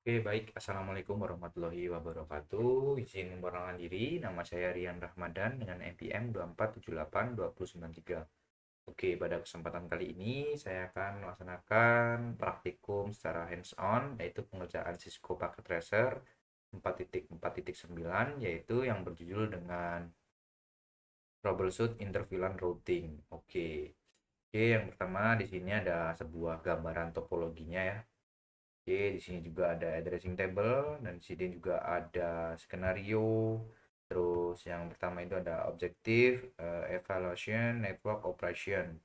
Oke, baik. Assalamualaikum warahmatullahi wabarakatuh. Izin memperkenalkan diri, nama saya Rian Rahmadan dengan NPM 24782093. Oke, pada kesempatan kali ini saya akan melaksanakan praktikum secara hands-on, yaitu pengerjaan Cisco Packet Tracer 4.4.9, yaitu yang berjudul dengan Troubleshoot InterVLAN Routing. Oke, yang pertama di sini ada sebuah gambaran topologinya ya. Oke, di sini juga ada addressing table dan di sini juga ada skenario. Terus yang pertama itu ada objective, evaluation, network operation,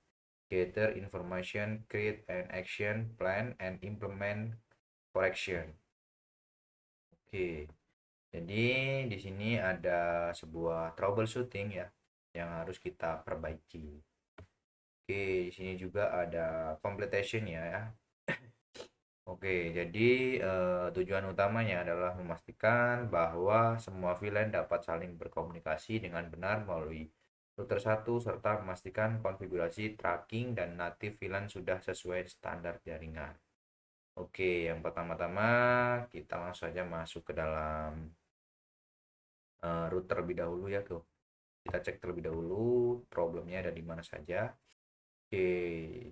gather information, create an action plan, and implement correction. Oke, jadi di sini ada sebuah troubleshooting ya yang harus kita perbaiki. Oke, di sini juga ada completion ya. Oke, jadi tujuan utamanya adalah memastikan bahwa semua VLAN dapat saling berkomunikasi dengan benar melalui router satu serta memastikan konfigurasi tracking dan native VLAN sudah sesuai standar jaringan. Oke, yang pertama-tama kita langsung saja masuk ke dalam router terlebih dahulu ya tuh. Kita cek terlebih dahulu problemnya ada di mana saja. Oke,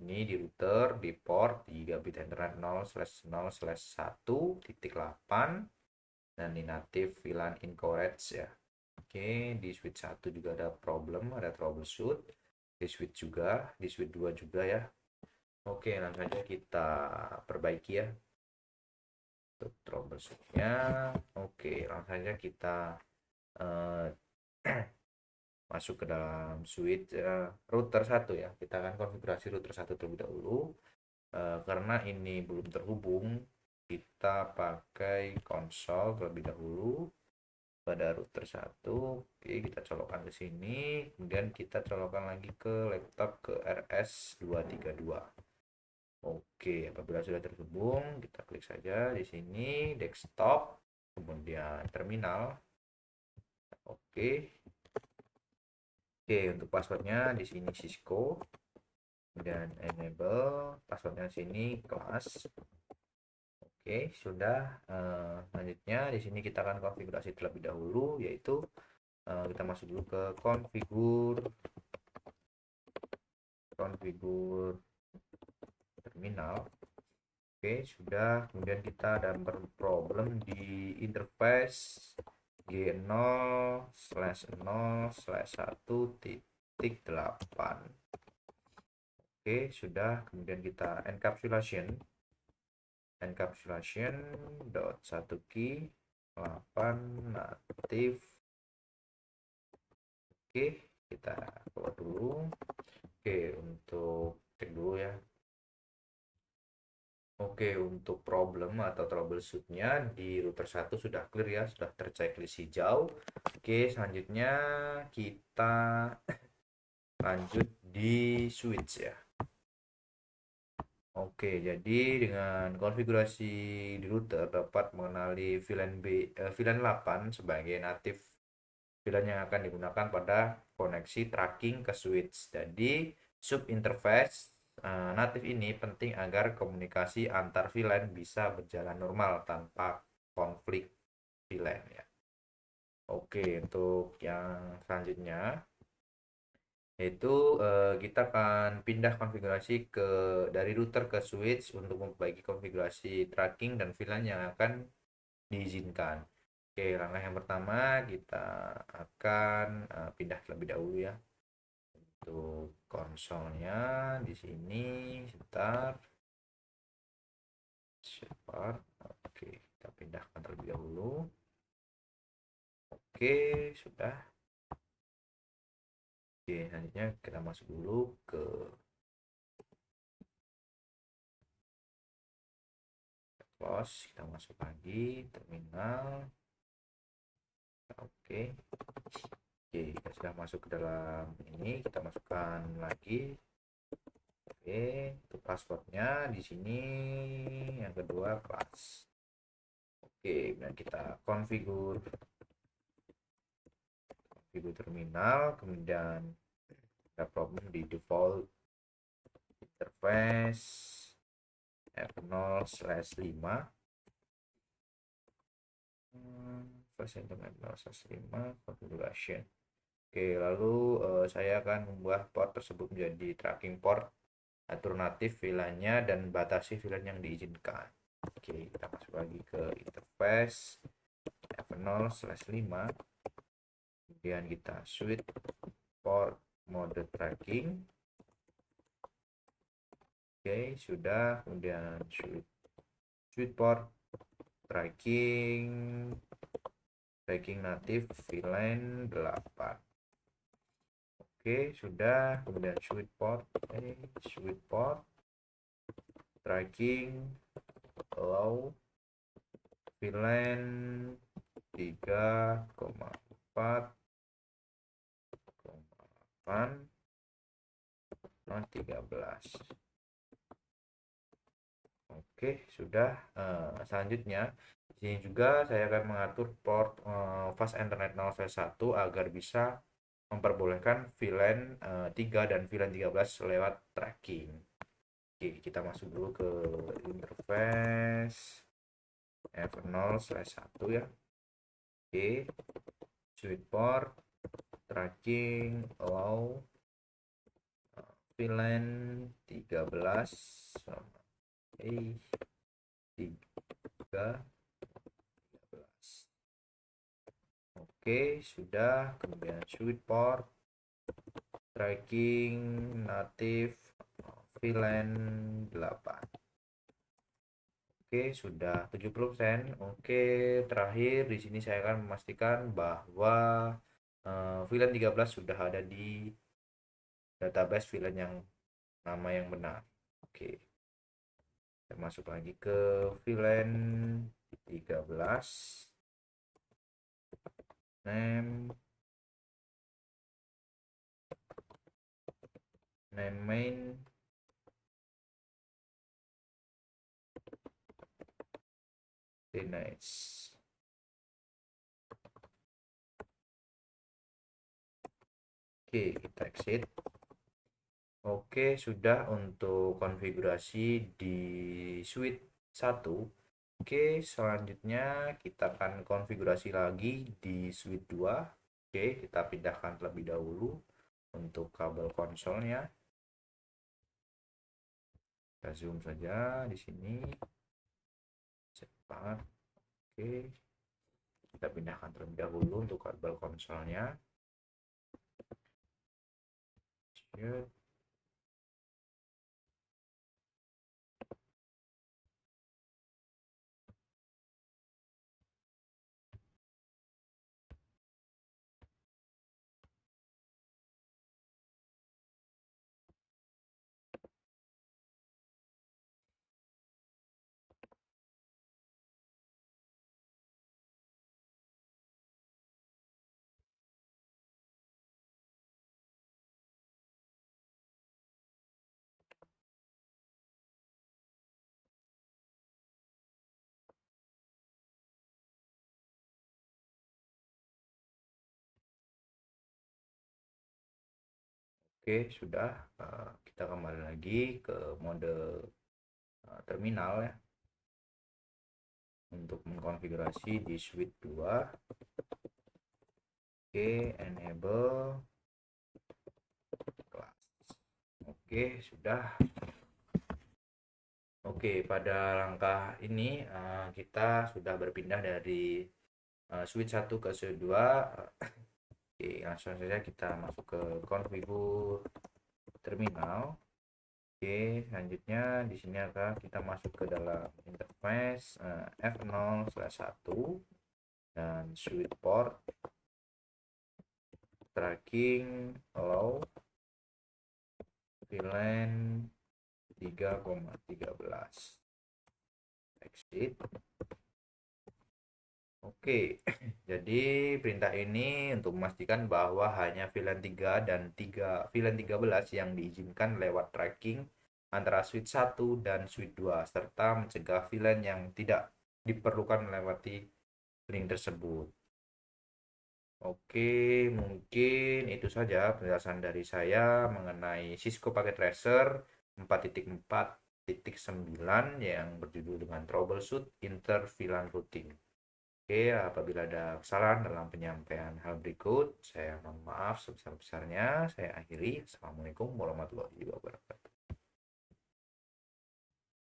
ini di router di port 3 bit internet 0/0/1.8 dan di native VLAN incorrect ya. Oke, di switch 1 juga ada problem, ada troubleshoot. Di switch juga, di switch 2 juga ya. Oke, langsung saja kita perbaiki ya untuk troubleshootnya. Oke, langsung saja kita eh, masuk ke dalam switch router satu ya. Kita akan konfigurasi router satu terlebih dahulu. Karena ini belum terhubung, kita pakai konsol terlebih dahulu pada router satu. Oke, kita colokkan ke sini, kemudian kita colokkan lagi ke laptop ke RS232. Oke, apabila sudah terhubung, kita klik saja di sini desktop, kemudian terminal. Oke. Oke, untuk passwordnya di sini Cisco, dan enable passwordnya di sini kelas. Oke, sudah. Selanjutnya di sini kita akan konfigurasi terlebih dahulu, yaitu kita masuk dulu ke konfigur terminal. Oke, sudah. Kemudian kita ada problem di interface G0/0/1.8. Oke, sudah. Kemudian kita encapsulation dot satu key 8 native. Oke, kita coba dulu. Oke, untuk cek dulu ya. Oke, untuk problem atau troubleshootnya di router satu sudah clear ya, sudah terchecklist hijau. Oke, selanjutnya kita lanjut di switch ya. Oke, jadi dengan konfigurasi di router dapat mengenali VLAN 8 sebagai native VLAN yang akan digunakan pada koneksi tracking ke switch. Jadi sub interface native ini penting agar komunikasi antar VLAN bisa berjalan normal tanpa konflik VLAN ya. Oke, untuk yang selanjutnya yaitu kita akan pindah konfigurasi dari router ke switch untuk memperbaiki konfigurasi tracking dan VLAN yang akan diizinkan. Oke, langkah yang pertama kita akan pindah terlebih dahulu ya untuk konsolnya di sini sebentar. Cepat. Oke, kita pindahkan terlebih dahulu. Oke, sudah. Oke, selanjutnya kita masuk dulu ke close, kita masuk lagi terminal. Oke. Oke, kita sudah masuk ke dalam ini, kita masukkan lagi. Oke, untuk passwordnya di sini yang kedua kelas. Oke, dan kita konfigur terminal, kemudian ada problem di default interface F0/5. Flash internet 015 configuration. Oke, lalu saya akan membuat port tersebut menjadi tracking port, alternatif VLAN-nya dan batasi VLAN yang diizinkan. Oke, kita masuk lagi ke interface F0/5, kemudian kita switch port mode tracking. Oke, sudah. Kemudian switch port tracking native VLAN 8. Oke, sudah. Kemudian switch port tracking allow VLAN 3,4,8,13. Oke, sudah. Selanjutnya di sini juga saya akan mengatur port fast internet 0/1 agar bisa memperbolehkan VLAN 3 dan VLAN 13 lewat tracking. Oke, kita masuk dulu ke interface F0/1 ya. Oke, switch port tracking allow VLAN 13 sama 3. Oke, sudah. Kemudian switch port tracking native VLAN 8. Oke, sudah 70%. Oke, terakhir di sini saya akan memastikan bahwa VLAN 13 sudah ada di database VLAN yang nama yang benar. Oke. Kita masuk lagi ke VLAN 13. Name main nice. Oke, kita exit. Oke, sudah untuk konfigurasi di switch 1. Oke, selanjutnya kita akan konfigurasi lagi di switch 2. Oke, kita pindahkan terlebih dahulu untuk kabel konsolnya. Kita zoom saja di sini. Cepat. Oke. Kita pindahkan terlebih dahulu untuk kabel konsolnya. Oke, sudah. Kita kembali lagi ke mode terminal ya, untuk mengkonfigurasi di switch 2. Oke, enable class. Oke, sudah. Oke, pada langkah ini kita sudah berpindah dari switch 1 ke switch 2. Oke, langsung saja kita masuk ke konfigur terminal. Oke, selanjutnya di sini akan kita masuk ke dalam interface F0/1 dan switch port tracking allow VLAN 3,13. Exit. Oke, jadi perintah ini untuk memastikan bahwa hanya VLAN 3 dan VLAN 13 yang diizinkan lewat tracking antara switch 1 dan switch 2, serta mencegah VLAN yang tidak diperlukan melewati link tersebut. Oke, mungkin itu saja penjelasan dari saya mengenai Cisco Packet Tracer 4.4.9 yang berjudul dengan Troubleshoot Inter VLAN Routing. Oke, apabila ada kesalahan dalam penyampaian hal berikut, saya mohon maaf sebesar-besarnya. Saya akhiri. Assalamualaikum warahmatullahi wabarakatuh.